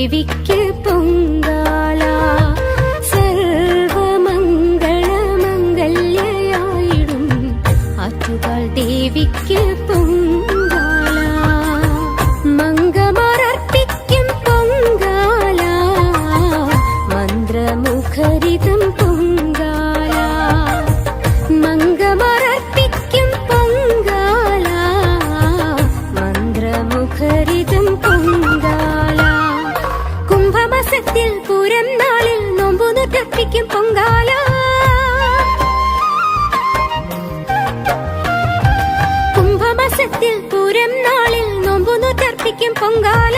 ദേവിക്ക് പൊങ്കാല സർവമംഗളമംഗല്യയായിടും ആറ്റുകാൽ ദേവിക്ക് പൊങ്കാല മംഗമാർപ്പിക്കും പൊങ്കാല മന്ത്രമുഖരിതം പൊങ്കാല മംഗമാർപ്പിക്കും പൊങ്കാല മന്ത്രമുഖരിതം പൊങ്കാല കുംഭമാസത്തിൽ പൂരം നാളിൽ നോമ്പു നോറ്റർപ്പിക്കും പൊങ്കാല കുംഭമാസത്തിൽ പൂരം നാളിൽ നോമ്പു നോറ്റർപ്പിക്കും പൊങ്കാല